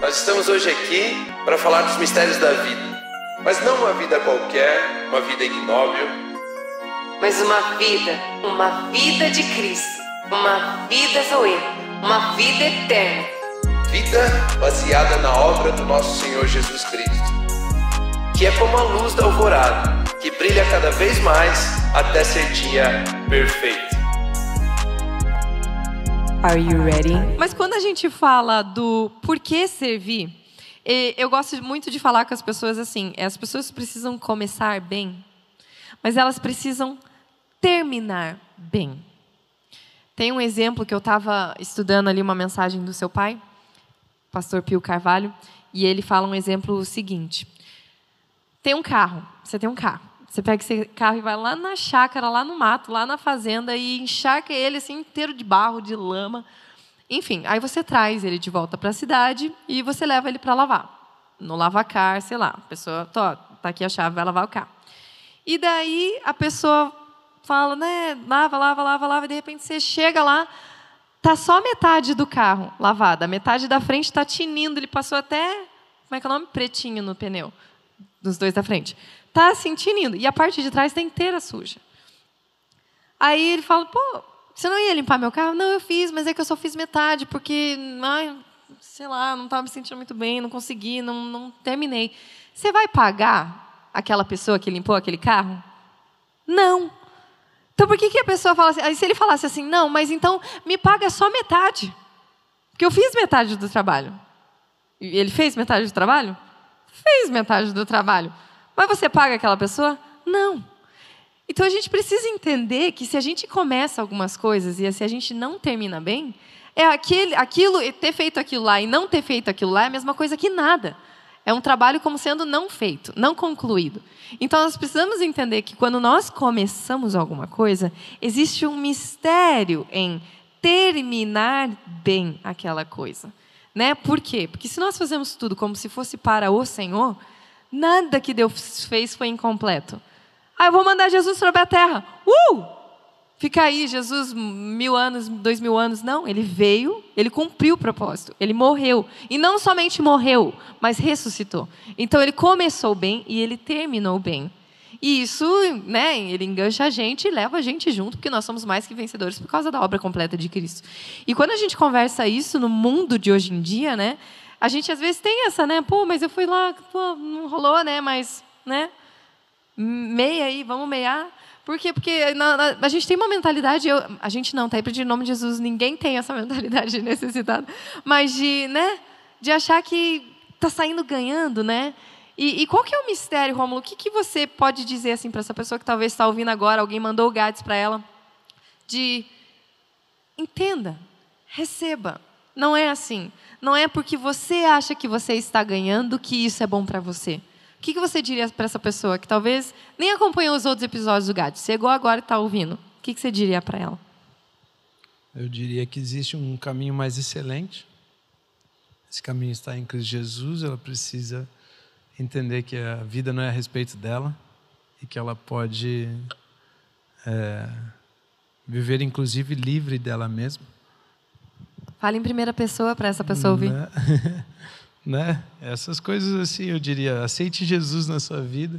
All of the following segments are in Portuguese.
Nós estamos hoje aqui para falar dos mistérios da vida, mas não uma vida qualquer, uma vida ignóbil, mas uma vida de Cristo, uma vida Zoe, uma vida eterna. Vida baseada na obra do nosso Senhor Jesus Cristo, que é como a luz da alvorada, que brilha cada vez mais até ser dia perfeito. Are you ready? Mas quando a gente fala do porquê servir, eu gosto muito de falar com as pessoas assim, as pessoas precisam começar bem, mas elas precisam terminar bem. Tem um exemplo que eu estava estudando ali, uma mensagem do seu pai, pastor Pio Carvalho, e ele fala um exemplo seguinte. Tem um carro, você tem um carro. Você pega esse carro e vai lá na chácara, lá no mato, lá na fazenda e encharca ele assim inteiro de barro, de lama. Enfim, aí você traz ele de volta para a cidade e você leva ele para lavar. No lavacar, sei lá, a pessoa, tá aqui a chave, vai lavar o carro. E daí a pessoa fala, né, lava, e de repente você chega lá, tá só metade do carro lavada, a metade da frente está tinindo, ele passou até, como é que é o nome? Pretinho no pneu, dos dois da frente. Está assim, tinindo. E a parte de trás está inteira suja. Aí ele fala, pô, você não ia limpar meu carro? Não, eu fiz, mas é que eu só fiz metade, porque, sei lá, não estava me sentindo muito bem, não consegui, não terminei. Você vai pagar aquela pessoa que limpou aquele carro? Não. Então, por que a pessoa fala assim? Aí, se ele falasse assim, não, mas então me paga só metade, porque eu fiz metade do trabalho. E ele fez metade do trabalho? Fez metade do trabalho. Mas você paga aquela pessoa? Não. Então, a gente precisa entender que se a gente começa algumas coisas e se a gente não termina bem, ter feito aquilo lá e não ter feito aquilo lá é a mesma coisa que nada. É um trabalho como sendo não feito, não concluído. Então, nós precisamos entender que quando nós começamos alguma coisa, existe um mistério em terminar bem aquela coisa. Né? Por quê? Porque se nós fazemos tudo como se fosse para o Senhor, nada que Deus fez foi incompleto. Eu vou mandar Jesus sobre a terra. Fica aí, Jesus, 1000 anos, 2000 anos. Não, ele veio, ele cumpriu o propósito. Ele morreu. E não somente morreu, mas ressuscitou. Então, ele começou bem e ele terminou bem. E isso, né, ele engancha a gente e leva a gente junto, porque nós somos mais que vencedores por causa da obra completa de Cristo. E quando a gente conversa isso no mundo de hoje em dia, né, a gente às vezes tem essa, né? Pô, mas eu fui lá, pô, não rolou, né? Mas, né? Meia aí, vamos meiar. Por quê? Porque a gente tem uma mentalidade, a gente não, tá aí pedindo em nome de Jesus, ninguém tem essa mentalidade de necessitado, mas de achar que tá saindo ganhando, né? E qual que é o mistério, Rômulo? O que você pode dizer assim para essa pessoa que talvez está ouvindo agora, alguém mandou o Gades para ela, de entenda, receba. Não é assim. Não é porque você acha que você está ganhando que isso é bom para você. O que você diria para essa pessoa que talvez nem acompanhou os outros episódios do Gades, chegou agora e está ouvindo? O que você diria para ela? Eu diria que existe um caminho mais excelente. Esse caminho está em Cristo Jesus. Ela precisa entender que a vida não é a respeito dela e que ela pode viver, inclusive, livre dela mesma. Fale em primeira pessoa para essa pessoa ouvir. Né? Essas coisas assim, eu diria, aceite Jesus na sua vida,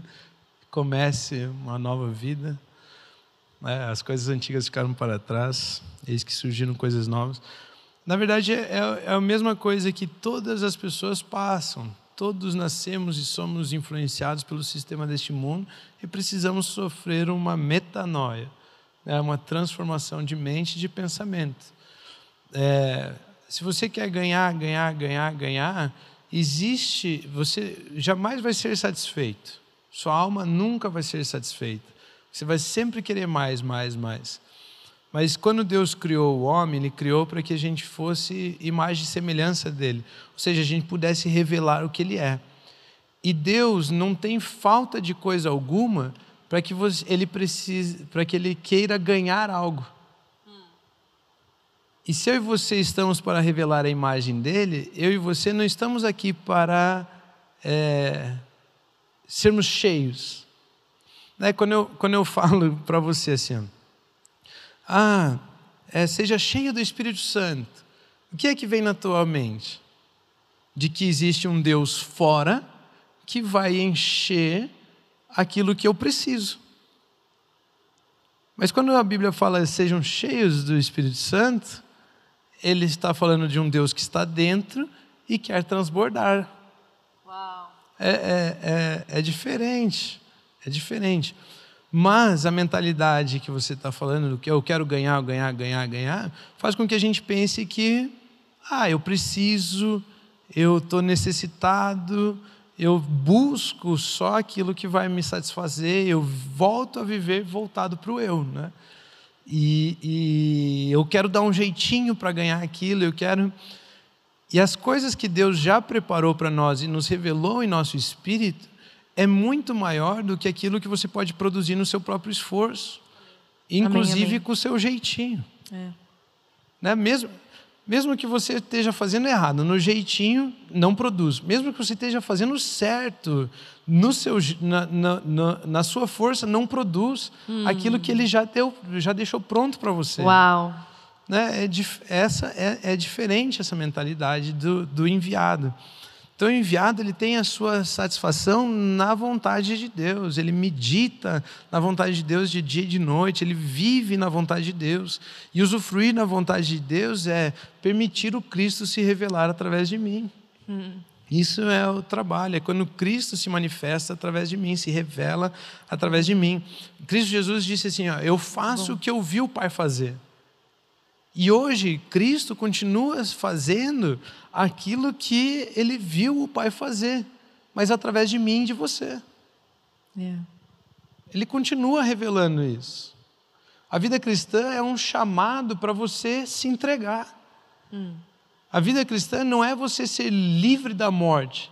comece uma nova vida. As coisas antigas ficaram para trás, eis que surgiram coisas novas. Na verdade, é a mesma coisa que todas as pessoas passam. Todos nascemos e somos influenciados pelo sistema deste mundo e precisamos sofrer uma metanoia, né? Uma transformação de mente e de pensamento. Se você quer ganhar, você jamais vai ser satisfeito. Sua alma nunca vai ser satisfeita. Você vai sempre querer mais. Mas quando Deus criou o homem, Ele criou para que a gente fosse imagem e semelhança dEle. Ou seja, a gente pudesse revelar o que Ele é. E Deus não tem falta de coisa alguma para que Ele queira ganhar algo. E se eu e você estamos para revelar a imagem dele, eu e você não estamos aqui para sermos cheios. Quando eu falo para você assim, seja cheio do Espírito Santo, o que é que vem na tua mente? de que existe um Deus fora que vai encher aquilo que eu preciso. Mas quando a Bíblia fala sejam cheios do Espírito Santo, ele está falando de um Deus que está dentro e quer transbordar. Uau. É diferente. É diferente. Mas a mentalidade que você está falando, do que eu quero ganhar, faz com que a gente pense que eu preciso, eu estou necessitado, eu busco só aquilo que vai me satisfazer, eu volto a viver voltado para o eu, né? E eu quero dar um jeitinho para ganhar aquilo, E as coisas que Deus já preparou para nós e nos revelou em nosso espírito é muito maior do que aquilo que você pode produzir no seu próprio esforço, inclusive amém. Com o seu jeitinho. É. Né? Mesmo que você esteja fazendo errado, no jeitinho não produz. Mesmo que você esteja fazendo certo, na sua força não produz aquilo que Ele já deixou pronto para você. Uau! Né? É diferente essa mentalidade do enviado. Então o enviado ele tem a sua satisfação na vontade de Deus, ele medita na vontade de Deus de dia e de noite, ele vive na vontade de Deus. E usufruir na vontade de Deus é permitir o Cristo se revelar através de mim. Isso é o trabalho, é quando Cristo se manifesta através de mim, se revela através de mim. Cristo Jesus disse assim, eu faço o que eu vi o Pai fazer. E hoje Cristo continua fazendo aquilo que Ele viu o Pai fazer, mas através de mim e de você. Ele continua revelando isso. A vida cristã é um chamado para você se entregar. A vida cristã não é você ser livre da morte.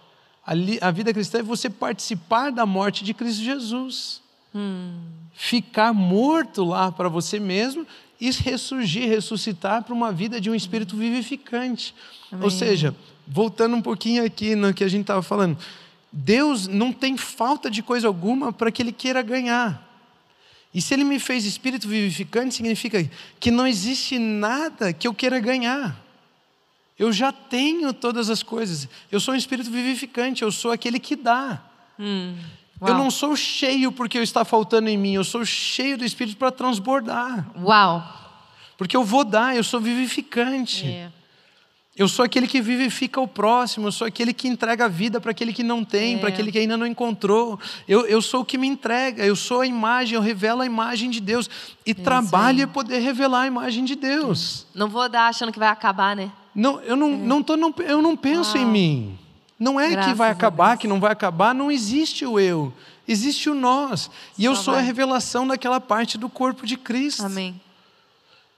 A vida cristã é você participar da morte de Cristo Jesus. Ficar morto lá para você mesmo e ressuscitar para uma vida de um espírito vivificante. Amém. Ou seja, voltando um pouquinho aqui no que a gente estava falando, Deus não tem falta de coisa alguma para que Ele queira ganhar. E se Ele me fez espírito vivificante, significa que não existe nada que eu queira ganhar. Eu já tenho todas as coisas. Eu sou um espírito vivificante, eu sou aquele que dá. Eu não sou cheio porque está faltando em mim, eu sou cheio do Espírito para transbordar. Uau! Porque eu vou dar, eu sou vivificante. Eu sou aquele que vivifica o próximo, eu sou aquele que entrega a vida para aquele que não tem, para aquele que ainda não encontrou. Eu sou o que me entrega, eu sou a imagem, eu revelo a imagem de Deus. E trabalho é poder revelar a imagem de Deus. Não vou dar achando que vai acabar, né? Não, eu não penso em mim. Não é que vai acabar, que não vai acabar, não existe o eu, existe o nós. E eu sou a revelação daquela parte do corpo de Cristo. Amém.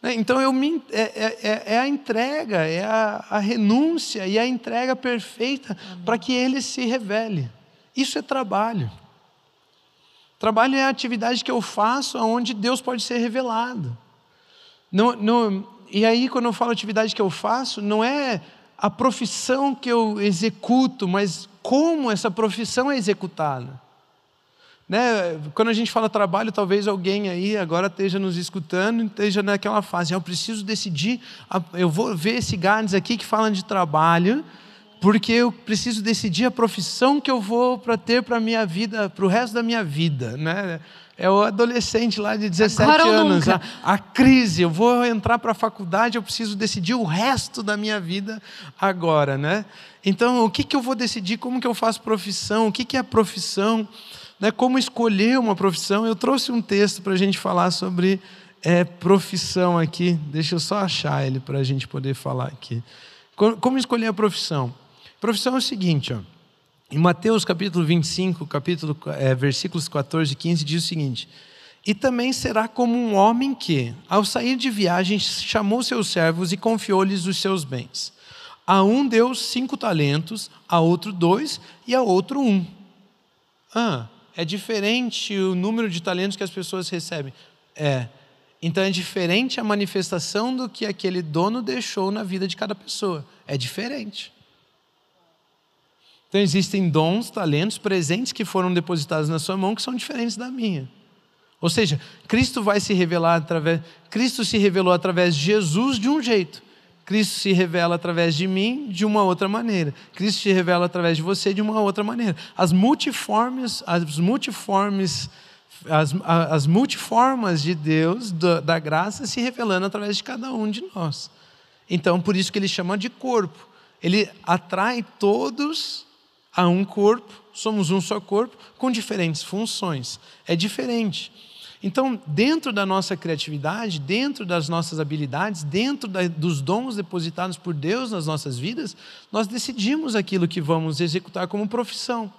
Então é a entrega, é a renúncia e a entrega perfeita para que Ele se revele. Isso é trabalho. Trabalho é a atividade que eu faço onde Deus pode ser revelado. E aí quando eu falo atividade que eu faço, não é a profissão que eu executo, mas como essa profissão é executada. Né? Quando a gente fala trabalho, talvez alguém aí agora esteja nos escutando e esteja naquela fase, eu preciso decidir, eu vou ver esse Gades aqui que fala de trabalho, porque eu preciso decidir a profissão que eu vou ter para a minha vida, para o resto da minha vida. Né? É o adolescente lá de 17 anos, a crise, eu vou entrar para a faculdade, eu preciso decidir o resto da minha vida agora. Né? Então, o que eu vou decidir, como que eu faço profissão, o que é profissão, né? Como escolher uma profissão. Eu trouxe um texto para a gente falar sobre profissão aqui, deixa eu só achar ele para a gente poder falar aqui. Como escolher a profissão? Profissão é o seguinte, em Mateus capítulo 25, versículos 14 e 15, diz o seguinte: e também será como um homem que, ao sair de viagem, chamou seus servos e confiou-lhes os seus bens. A um deu 5 talentos, a outro 2 e a outro 1. É diferente o número de talentos que as pessoas recebem. Então é diferente a manifestação do que aquele dono deixou na vida de cada pessoa. É diferente. Então existem dons, talentos, presentes que foram depositados na sua mão que são diferentes da minha. Ou seja, Cristo se revelou através de Jesus de um jeito. Cristo se revela através de mim de uma outra maneira. Cristo se revela através de você de uma outra maneira. As multiformas de Deus, da graça, se revelando através de cada um de nós. Então, por isso que ele chama de corpo. Ele atrai todos a um corpo, somos um só corpo, com diferentes funções. É diferente. Então, dentro da nossa criatividade, dentro das nossas habilidades, dentro dos dons depositados por Deus nas nossas vidas, nós decidimos aquilo que vamos executar como profissão.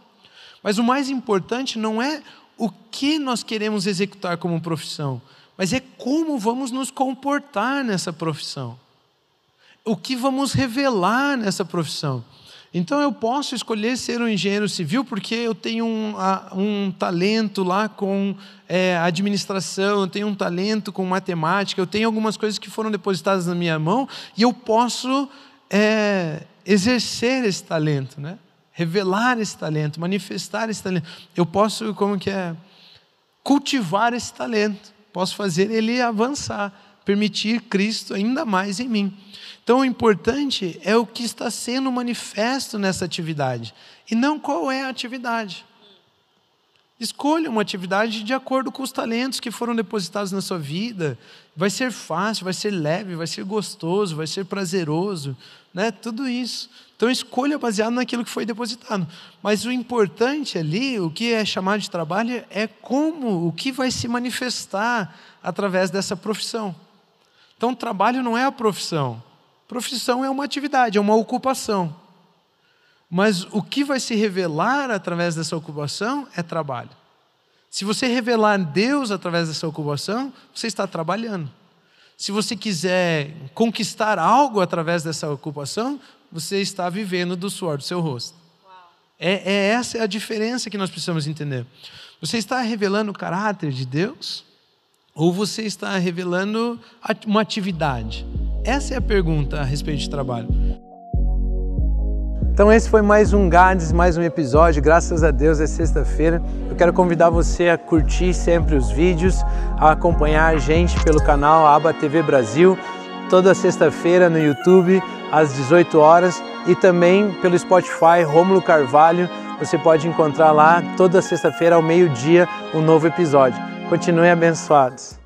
Mas o mais importante não é o que nós queremos executar como profissão, mas é como vamos nos comportar nessa profissão. O que vamos revelar nessa profissão. Então eu posso escolher ser um engenheiro civil porque eu tenho um talento lá com administração, eu tenho um talento com matemática, eu tenho algumas coisas que foram depositadas na minha mão e eu posso exercer esse talento, né? Revelar esse talento, manifestar esse talento. Eu posso, cultivar esse talento, posso fazer ele avançar, permitir Cristo ainda mais em mim. Então, o importante é o que está sendo manifesto nessa atividade, e não qual é a atividade. Escolha uma atividade de acordo com os talentos que foram depositados na sua vida. Vai ser fácil, vai ser leve, vai ser gostoso, vai ser prazeroso, né? Tudo isso. Então, escolha baseado naquilo que foi depositado. Mas o importante ali, o que é chamado de trabalho, é o que vai se manifestar através dessa profissão. Então, o trabalho não é a profissão. Profissão é uma atividade, é uma ocupação. Mas o que vai se revelar através dessa ocupação é trabalho. Se você revelar Deus através dessa ocupação, você está trabalhando. Se você quiser conquistar algo através dessa ocupação, você está vivendo do suor do seu rosto. Essa é a diferença que nós precisamos entender. Você está revelando o caráter de Deus? Ou você está revelando uma atividade? Essa é a pergunta a respeito de trabalho. Então esse foi mais um GADES, mais um episódio. Graças a Deus é sexta-feira. Eu quero convidar você a curtir sempre os vídeos, a acompanhar a gente pelo canal Aba TV Brasil, toda sexta-feira no YouTube, às 18 horas, e também pelo Spotify, Rômulo Carvalho. Você pode encontrar lá toda sexta-feira ao meio-dia um novo episódio. Continuem abençoados.